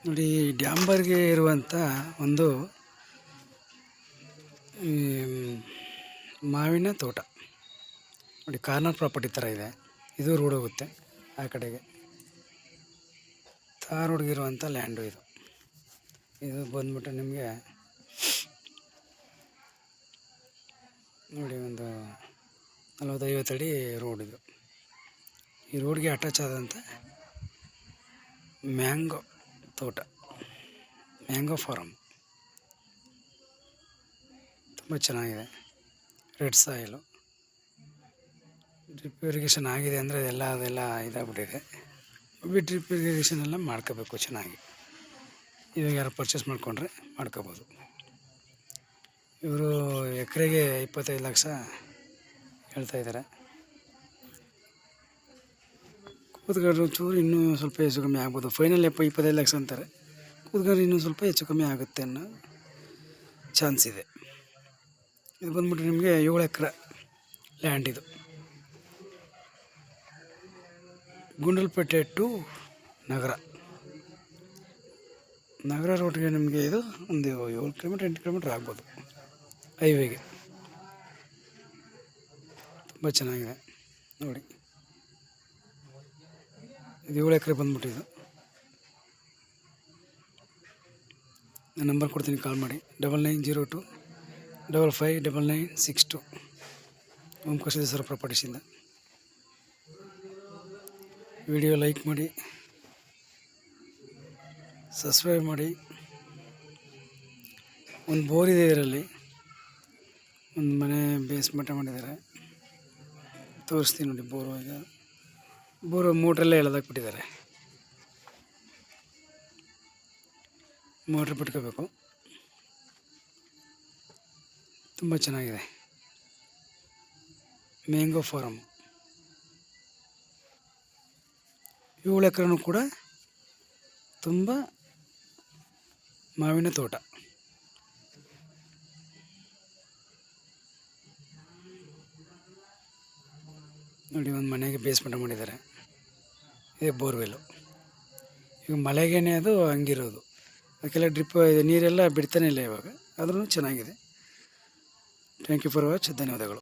ನೋಡಿ, ಡ್ಯಾಂಬರ್ಗೆ ಇರುವಂಥ ಒಂದು ಈ ಮಾವಿನ ತೋಟ ನೋಡಿ. ಕಾರ್ನರ್ ಪ್ರಾಪರ್ಟಿ ಥರ ಇದೆ. ಇದು ರೋಡ್ ಹೋಗುತ್ತೆ ಆ ಕಡೆಗೆ. ತಾರ್ ರೋಡ್ಗಿರುವಂಥ ಲ್ಯಾಂಡು ಇದು. ಇದು ಬಂದ್ಬಿಟ್ಟು ನಿಮಗೆ ನೋಡಿ ಒಂದು 40-50 ಅಡಿ ರೋಡ್ ಇದು. ಈ ರೋಡ್ಗೆ ಅಟ್ಯಾಚ್ ಆದಂಥ ಮ್ಯಾಂಗೋ ತೋಟ, ಮ್ಯಾಂಗೋ ಫಾರಮ್ ತುಂಬ ಚೆನ್ನಾಗಿದೆ. ರೆಡ್ ಸಾಯಿಲು, ಡ್ರಿಪ್ ಇರಿಗೇಷನ್ ಆಗಿದೆ ಅಂದರೆ ಅದೆಲ್ಲ ಇದಾಗ್ಬಿಟ್ಟಿದೆ. ಡ್ರಿಪ್ ಇರಿಗೇಷನ್ ಎಲ್ಲ ಮಾಡ್ಕೋಬೇಕು ಚೆನ್ನಾಗಿ. ಇವಾಗ ಯಾರು ಪರ್ಚೇಸ್ ಮಾಡಿಕೊಂಡ್ರೆ ಮಾಡ್ಕೋಬೋದು. ಇವರು ಎಕರೆಗೆ 25 ಲಕ್ಷ ಹೇಳ್ತಾಯಿದ್ದಾರೆ. ಕೂತ್ಕೊಂಡ್ರೆ ಚೂರು ಇನ್ನೂ ಸ್ವಲ್ಪ ಹೆಚ್ಚು ಕಮ್ಮಿ ಆಗ್ಬೋದು. ಫೈನಲ್ 25 ಲಕ್ಷ ಅಂತಾರೆ. ಕೂತ್ಕೊಂಡ್ರೆ ಇನ್ನೂ ಸ್ವಲ್ಪ ಹೆಚ್ಚು ಕಮ್ಮಿ ಆಗುತ್ತೆ ಅನ್ನೋ ಚಾನ್ಸ್ ಇದೆ. ಇದು ಬಂದ್ಬಿಟ್ಟು ನಿಮಗೆ 7 ಎಕರೆ ಲ್ಯಾಂಡ್. ಇದು ಗುಂಡಲಪೇಟೆ ಟು ನಗರ ರೋಡ್ಗೆ ನಿಮಗೆ ಇದು ಒಂದು 7 ಕಿಲೋಮೀಟ್ರ್ 8 ಕಿಲೋಮೀಟ್ರ್ ಆಗ್ಬೋದು ಹೈವೇಗೆ. ತುಂಬ ಚೆನ್ನಾಗಿದೆ ನೋಡಿ. ಇದು 7 ಎಕರೆ ಬಂದ್ಬಿಟ್ಟಿದ್ದು. ನಾನು ನಂಬರ್ ಕೊಡ್ತೀನಿ, ಕಾಲ್ ಮಾಡಿ. 9902 559962 ಓಂಕಾರೇಶ್ವರ ಪ್ರಾಪರ್ಟೀಸಿಂದ. ವಿಡಿಯೋ ಲೈಕ್ ಮಾಡಿ, ಸಬ್ಸ್ಕ್ರೈಬ್ ಮಾಡಿ. ಒಂದು ಬೋರ್ ಇದೆ ಇದರಲ್ಲಿ. ಒಂದು ಮನೆ ಬೇಸ್ಮೆಂಟ್ ಮಾಡಿದ್ದಾರೆ, ತೋರಿಸ್ತೀನಿ ನೋಡಿ. ಬೋರು ಮೋಟ್ರಲ್ಲೇ ಎಳೆದಾಕ್ಬಿಟ್ಟಿದ್ದಾರೆ. ಮೋಟ್ರ್ ಬಿಟ್ಕೋಬೇಕು. ತುಂಬ ಚೆನ್ನಾಗಿದೆ ಮ್ಯಾಂಗೋ ಫಾರಮ್. 7 ಎಕರೆನೂ ಕೂಡ ತುಂಬ ಮಾವಿನ ತೋಟ. ನೋಡಿ, ಒಂದು ಮನೆಗೆ ಬೇಸ್ಮೆಂಟ್ ಮಾಡಿದ್ದಾರೆ. ಇದೇ ಬೋರ್ವೆಲ್ಲು. ಈಗ ಮಳೆಗೇನೆ ಅದು ಹಂಗಿರೋದು. ಅದಕ್ಕೆಲ್ಲ ಡ್ರಿಪ್ ನೀರೆಲ್ಲ ಬಿಡ್ತಾನೆ ಇಲ್ಲ ಇವಾಗ. ಆದ್ರೂ ಚೆನ್ನಾಗಿದೆ. Thank you for watch. ಧನ್ಯವಾದಗಳು.